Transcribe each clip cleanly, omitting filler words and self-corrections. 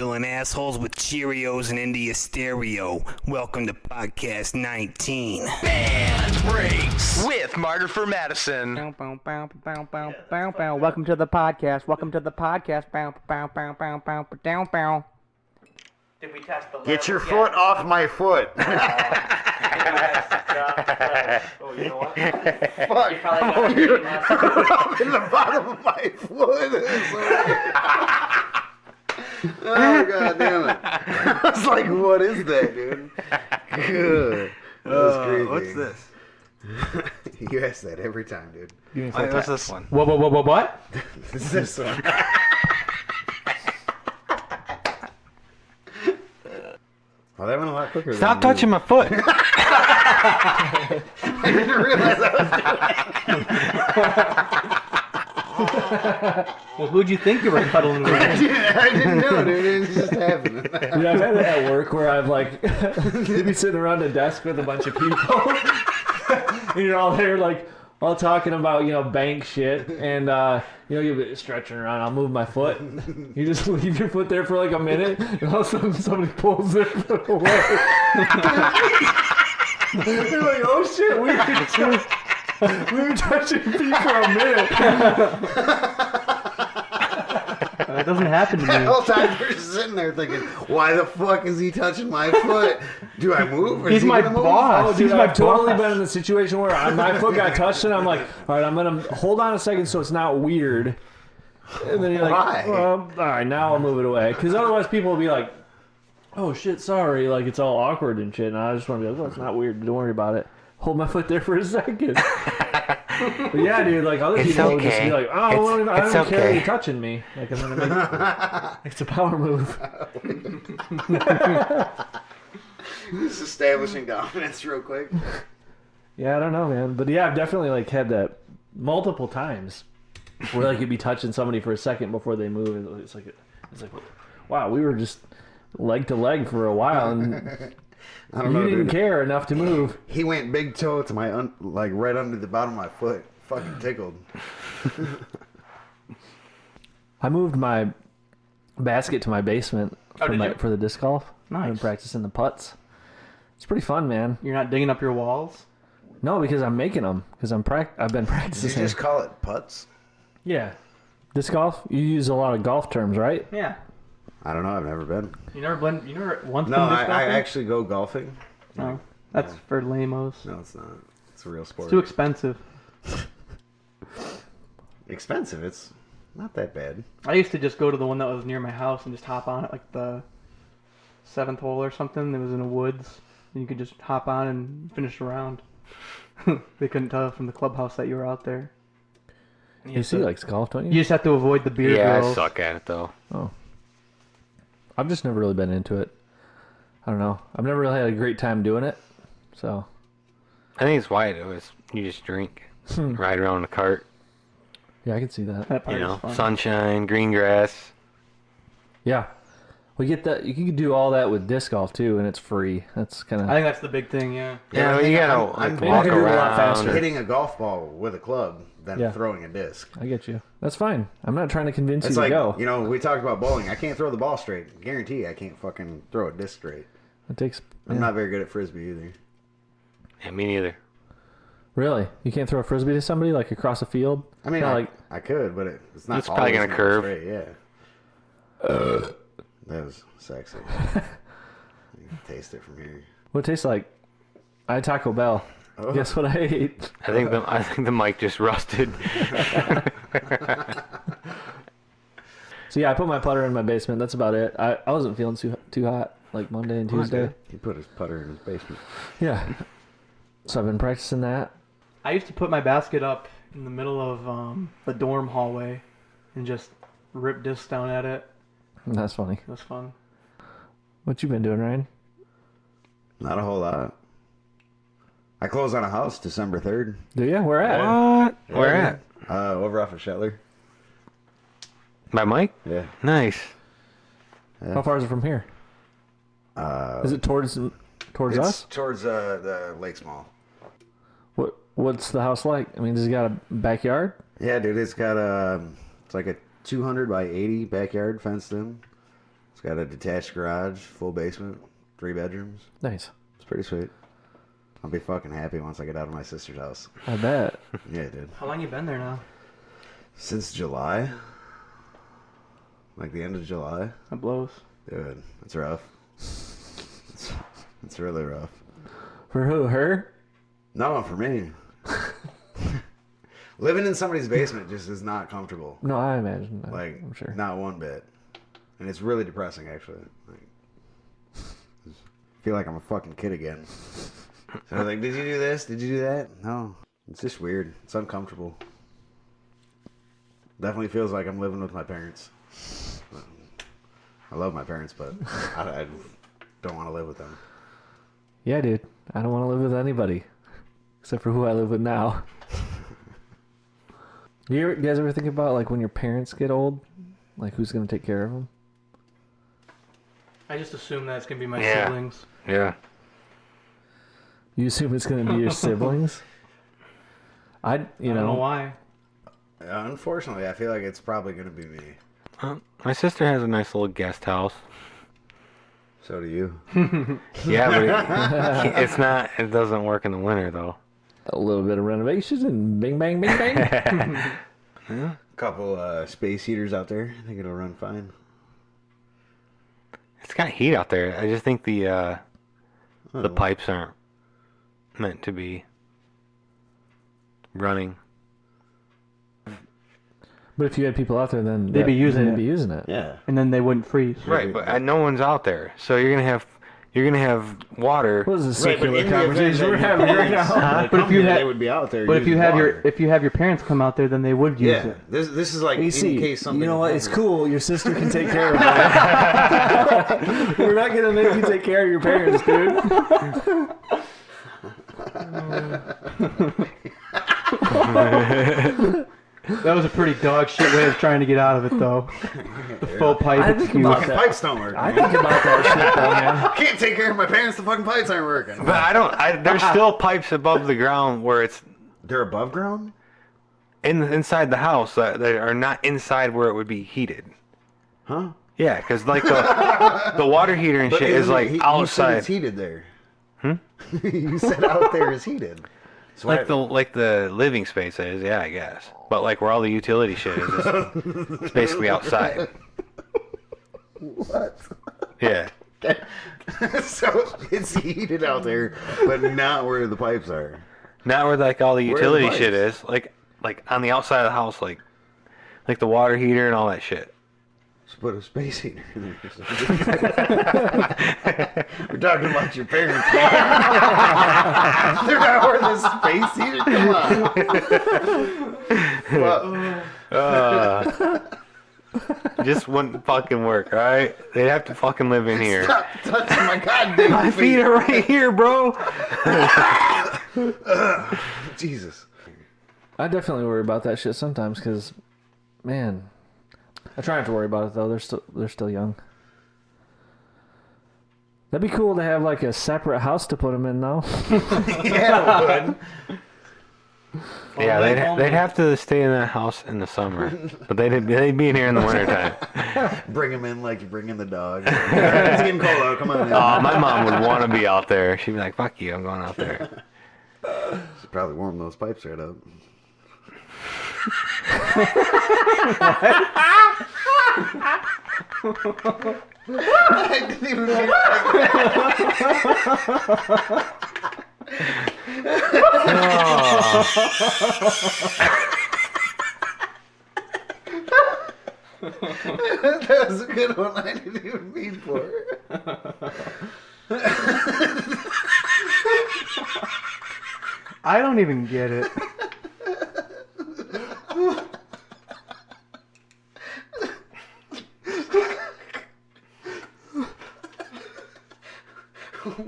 filling assholes with Cheerios and India stereo. Welcome to podcast 19. Band Breaks with Martyr for Madison. Welcome to the podcast. Welcome to the podcast. Did we test the Get your foot off my foot. Oh, you know what? Fuck. You probably got Up in the bottom of my foot. Oh, god damn it. I was like, what is that, dude? Good. That was crazy. What's this? You ask that every time, dude. What's this one? What? It's this one. Oh, that went a lot quicker. Stop touching my foot. I didn't realize I was Well, who'd you think you were cuddling with? I didn't know, dude. It was just happening. Dude, I've had it at work where I've like, you'd be sitting around a desk with a bunch of people, and you're all there like, all talking about, you know, bank shit, and you'll be stretching around. I'll move my foot. You just leave your foot there for like a minute, and all of a sudden somebody pulls their foot away. You're like, oh shit, we were touching feet for a minute. That doesn't happen to The me. whole time you're just sitting there thinking, why the fuck is he touching my foot? Do I move? Or is He's he my gonna move? boss. Oh, dude, He's my I've totally boss. been in the situation where my foot got touched, and I'm like, all right, I'm going to hold on a second so it's not weird. And then you're like, Why? well, all right, now I'll move it away. Because otherwise people will be like, oh, shit, sorry. Like, it's all awkward and shit. And I just want to be like, oh, it's not weird. Don't worry about it. Hold my foot there for a second. But yeah, dude, like, other people would just be like, oh, I don't care you're touching me. Like, I'm going to make it's a power move. Just establishing dominance real quick. Yeah, I don't know, man. But yeah, I've definitely, like, had that multiple times where, like, you'd be touching somebody for a second before they move. It's like, wow, we were just leg to leg for a while, and I don't know, you didn't dude. care enough to move. He went big toe to my, like, right under the bottom of my foot. Fucking tickled. I moved my basket to my basement did you? for the disc golf. Nice. I've been practicing the putts. It's pretty fun, man. You're not digging up your walls? No, because I'm making them. Because I've been Did you practicing. just call it putts? Yeah. Disc golf? You use a lot of golf terms, right? Yeah. I don't know. I've never been. You never once No, been disc I golfing? actually go golfing. No. That's for lamos. No, it's not. It's a real sport. It's too expensive. Expensive. It's not that bad. I used to just go to the one that was near my house and just hop on it, like the 7th hole or something. It was in the woods. And you could just hop on and finish a round. They couldn't tell from the clubhouse that you were out there. You see, likes golf, don't you? You just have to avoid the beer Yeah, I girls. suck at it though. Oh. I've just never really been into it. I don't know. I've never really had a great time doing it. So. I think it's why it was. You just drink, ride around in a cart. Yeah, I can see that. That part You is know, fun. sunshine, green grass. Yeah. We get that. You can do all that with disc golf too, and it's free. That's kind I of. think that's the big thing, yeah. Yeah, I you think gotta I'm like, big walk to do it a lot around. faster. Hitting a golf ball with a club than Yeah. throwing a disc. I get you. That's fine. I'm not trying to convince It's you like, to go. you know, we talked about bowling. I can't throw the ball straight. Guarantee I can't fucking throw a disc straight. It takes. I'm yeah. not very good at frisbee either. Yeah, me neither. Really? You can't throw a frisbee to somebody like across a field? I mean, Not I, like I could, but it's not. It's probably always gonna curve. Straight, yeah. That was sexy. You can taste it from here. what it tastes like. I had Taco Bell. Oh. Guess what I ate? I think the mic just rusted. So yeah, I put my putter in my basement. That's about it. I wasn't feeling too hot like Monday and Tuesday. He put his putter in his basement. Yeah. So I've been practicing that. I used to put my basket up in the middle of the dorm hallway and just rip discs down at it. That's funny. It was fun. What you been doing, Ryan? Not a whole lot. I close on a house December 3rd. Do you? Where at? What? Where at? Over off of Shetler. My mic? Yeah. Nice. How far is it from here? Is it towards It's us? towards the Lakes Mall. What's the house like? I mean, does it got a backyard? Yeah, dude, it's got it's like a 200 by 80 backyard fenced in. It's got a detached garage, full basement, 3 bedrooms. Nice. It's pretty sweet. I'll be fucking happy once I get out of my sister's house. I bet. Yeah, dude. How long you been there now? Since July. Like the end of July. That blows. Dude, it's rough. It's really rough. For who? Her? No, for me. Living in somebody's basement just is not comfortable. No, I imagine. Like, I'm sure. not one bit. And it's really depressing, actually. Like, I feel like I'm a fucking kid again. So I was like, did you do this? Did you do that? No. It's just weird. It's uncomfortable. Definitely feels like I'm living with my parents. I love my parents, but I don't want to live with them. Yeah, dude. I don't want to live with anybody. Except for who I live with now. You guys ever think about, like, when your parents get old? Like, who's going to take care of them? I just assume that it's gonna be my Yeah. siblings. Yeah. You assume it's going to be your siblings? I I don't know why. Unfortunately, I feel like it's probably going to be me. My sister has a nice little guest house. So do you. Yeah, but it's not. It doesn't work in the winter though. A little bit of renovations and bing, bang, bing, bang. Couple space heaters out there. I think it'll run fine. It's got heat out there. I just think the Oh, pipes aren't meant to be running. But if you had people out there, then They'd be using they'd it. be using it. yeah. And then they wouldn't freeze. Right, but no one's out there, so you're gonna have water. What is this Right, but circular in the event conversation that we're your having right parents- now? But if you had- they would be out there. But if you using have water. your parents come out there, then they would use yeah, it. this is like You in see, case something. you know what? It's happens. cool. Your sister can take care of it. We're not gonna make you take care of your parents, dude. That was a pretty dog shit way of trying to get out of it, though. The faux pipe I think excuse. about Fucking that. pipes don't work. I man. think about that shit, though, man. Can't take care of my parents. The fucking pipes aren't working. But I don't. There's still pipes above the ground where it's They're above ground. inside the house that are not inside where it would be heated. Huh? Yeah, because like the water heater and But shit is isn't like it- You said outside. it's heated there. You said out there is heated. So Like the living space is, yeah, I guess. But like where all the utility shit is, it's basically outside. What? Yeah. So it's heated out there, but not where the pipes are. Not where like all the Where are the utility shit pipes? is. Like on the outside of the house, like the water heater and all that shit. Just put a space heater in there. We're talking about your parents. They're not where the space heater. Come on. Just wouldn't fucking work, alright? They'd have to fucking live in here. Stop touching my goddamn My feet are right here, bro. Jesus. I definitely worry about that shit sometimes because, man, I try not to worry about it though. They're still young. That'd be cool to have like a separate house to put them in, though. Yeah, it would. Yeah, they'd have to stay in that house in the summer, but they'd be in here in the wintertime. Bring him in like you bring in the dog. It's getting cold out. Come on in. Oh, my mom would want to be out there. She'd be like, "Fuck you, I'm going out there." Should probably warm those pipes right up. I didn't even mean that was a good one. I didn't even mean for it. I don't even get it.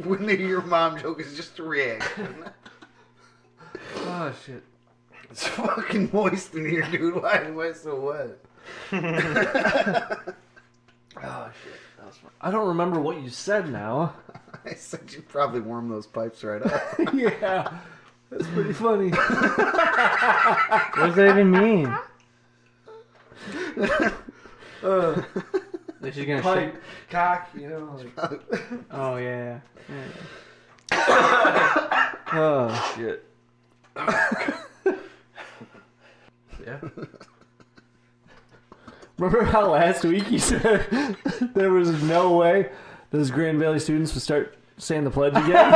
When your mom joke is just a reaction. Oh shit. It's fucking moist in here, dude. Why am I so wet? Oh shit. That was fun. I don't remember what you said now. I said you'd probably warm those pipes right up. Yeah, that's pretty funny. What does that even mean? She's gonna pipe, cock, you know. Like, Oh yeah. oh shit. Yeah. Remember how last week you said there was no way those Grand Valley students would start saying the pledge again?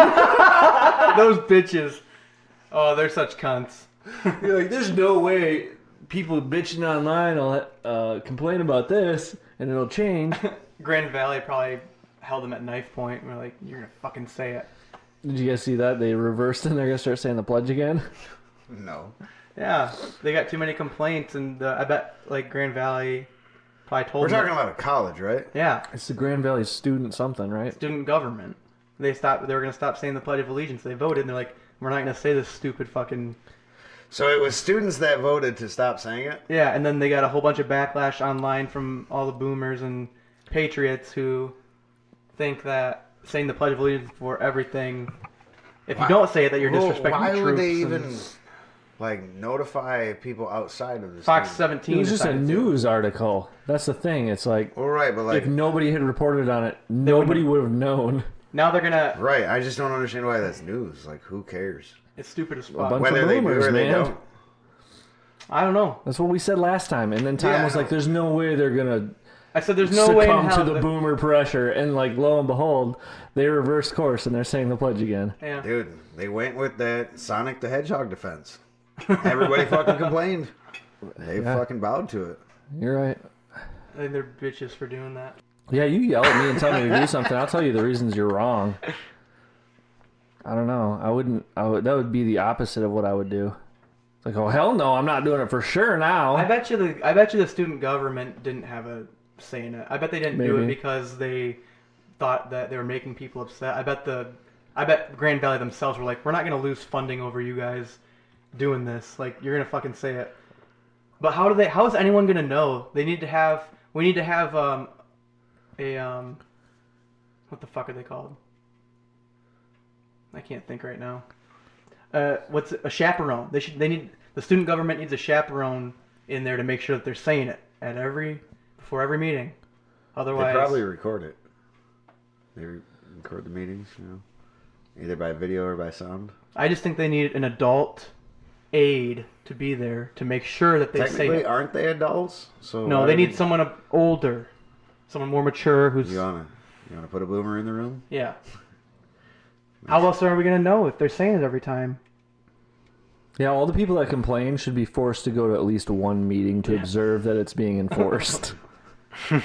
Those bitches. Oh, they're such cunts. You're like, there's no way people bitching online will complain about this and it'll change. Grand Valley probably held them at knife point. And we're like, you're gonna fucking say it. Did you guys see that? They reversed and they're gonna start saying the pledge again. No. Yeah, they got too many complaints, and I bet like Grand Valley probably told We're them. talking about a college, right? Yeah, It's the Grand Valley student something, right? student government. They were gonna stop saying the Pledge of Allegiance. They voted, and they're like, we're not gonna say this stupid fucking. So it was students that voted to stop saying it? Yeah, and then they got a whole bunch of backlash online from all the boomers and patriots who think that saying the Pledge of Allegiance for everything. If you don't say it, that you're disrespecting Why the troops. would they and even notify people outside of the Fox state? 17. It was just a decided to. news article. That's the thing. It's like, Well, right, but like, if nobody had reported on it, nobody would have known. Now they're gonna. right? I just don't understand why that's news. Like, who cares? It's stupid as A fuck. bunch Whether of they do boomers, or they man. don't. I don't know. That's what we said last time. And then Tom Yeah, was I like, know. there's no way they're going to I said there's no way in succumb hell. to the boomer pressure. And like, lo and behold, they reversed course and they're saying the pledge again. Yeah. Dude, they went with that Sonic the Hedgehog defense. Everybody fucking complained. They Yeah. fucking bowed to it. You're right. I think they're bitches for doing that. Yeah, you yell at me and tell me to do something. I'll tell you the reasons you're wrong. I don't know. That would be the opposite of what I would do. It's like, oh hell no, I'm not doing it for sure now. I bet you the student government didn't have a say in it. I bet they didn't do it Maybe. because they thought that they were making people upset. I bet Grand Valley themselves were like, we're not gonna lose funding over you guys doing this. Like, you're gonna fucking say it. But how is anyone gonna know? We need to have what the fuck are they called? I can't think right now. What's a chaperone? The student government needs a chaperone in there to make sure that they're saying it before every meeting. Otherwise, They probably record it. They record the meetings, either by video or by sound. I just think they need an adult aide to be there to make sure that they say Technically, it. aren't they adults? So No, why they do need someone older, someone more mature who's You wanna put a boomer in the room? yeah. How else are we gonna know if they're saying it every time? Yeah, all the people that complain should be forced to go to at least one meeting to observe that it's being enforced. If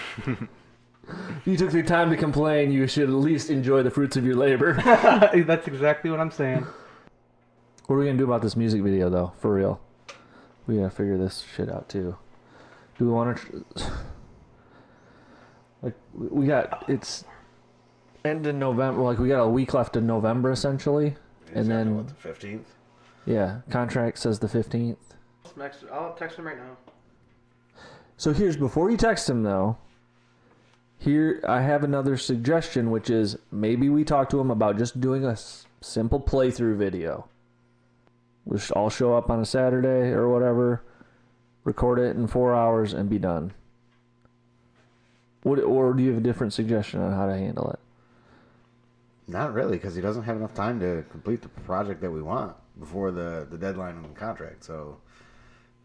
you took the time to complain, you should at least enjoy the fruits of your labor. That's exactly what I'm saying. What are we going to do about this music video, though? For real. We got to figure this shit out, too. Do we want to... It's end of November. Like, we got a week left in November, essentially. And then... What, the 15th? Yeah, contract says the 15th. I'll text him right now. So before you text him though, here I have another suggestion, which is maybe we talk to him about just doing a simple playthrough video. We'll all show up on a Saturday or whatever, record it in 4 hours and be done. Or do you have a different suggestion on how to handle it? Not really, because he doesn't have enough time to complete the project that we want before the deadline on the contract. So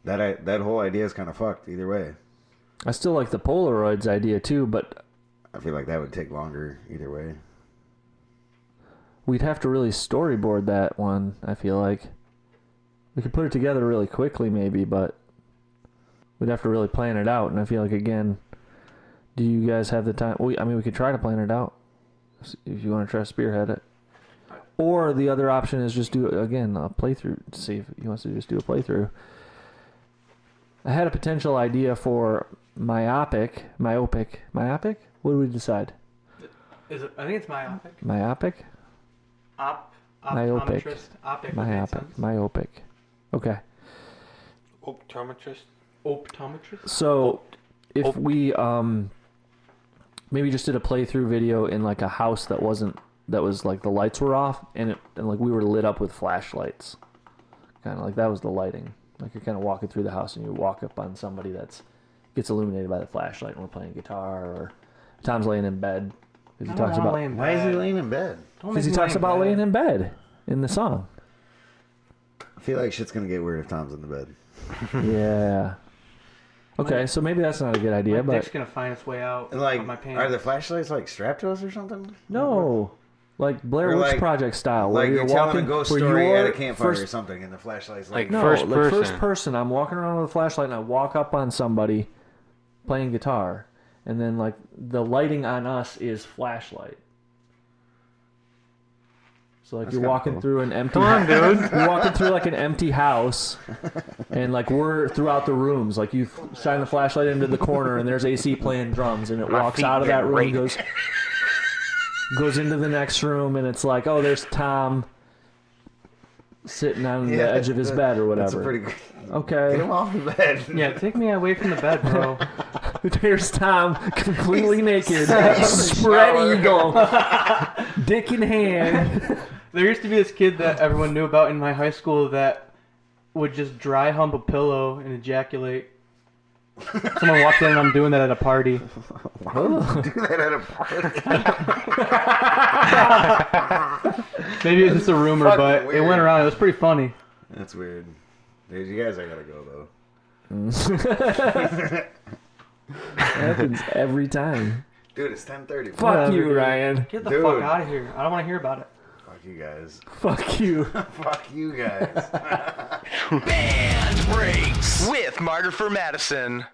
that whole idea is kind of fucked either way. I still like the Polaroids idea too, but I feel like that would take longer either way. we'd have to really storyboard that one, I feel like. We could put it together really quickly maybe, but we'd have to really plan it out. And I feel like, again, do you guys have the time? We could try to plan it out if you want to try to spearhead it. Or the other option is just do, again, a playthrough. See if he wants to just do a playthrough. I had a potential idea for myopic. What do we decide? Is it? I think it's myopic. Myopic? Optometrist. Optic would make sense. Myopic. Okay. Optometrist. Optometrist. So if we maybe just did a playthrough video in like a house that was like the lights were off and like we were lit up with flashlights, kind of like that was the lighting. Like you're kind of walking through the house and you walk up on somebody that's gets illuminated by the flashlight and we're playing guitar or Tom's laying in bed. Because I he don't talks wanna about lay in Why is he bed. laying in bed? Don't because he make me talks lay about bed. laying in bed in the song. I feel like shit's gonna get weird if Tom's in the bed. Yeah. Okay, so maybe that's not a good idea, My dick's but gonna find its way out And like, of my pants. are the flashlights like strapped to us or something? no, like Blair Or Witch like- Project style, where Like you're you're telling walking a ghost where story you're at a campfire first, or something, and the flashlight's Like, like no, First like first person. person. I'm walking around with a flashlight and I walk up on somebody playing guitar, and then like the lighting on us is flashlight. So like That's you're kinda walking cool. through an empty Come on, dude. You're walking through like an empty house, and like we're throughout the rooms. Like you shine the flashlight into the corner, and there's AC playing drums, and it My walks feet out of that get room, raked. goes into the next room, and it's like, oh, there's Tom sitting on the edge of his bed or That's a whatever. pretty good. Get Okay, him off the bed. Yeah, take me away from the bed, bro. there's Tom completely naked, Shower. spread eagle, dick in hand. There used to be this kid that everyone knew about in my high school that would just dry hump a pillow and ejaculate. Someone walked in and I'm doing that at a party. Do that at a party. Maybe it's just a rumor, Fucking but it weird. went around. It was pretty funny. That's weird. Dude, you guys, I gotta go though. Happens every time. Dude, it's 10:30. Fuck Whatever, you, dude. Ryan. Get the Dude. fuck out of here. I don't want to hear about it. Fuck you guys. Fuck you. Fuck you guys. Band Breaks with Martyr for Madison.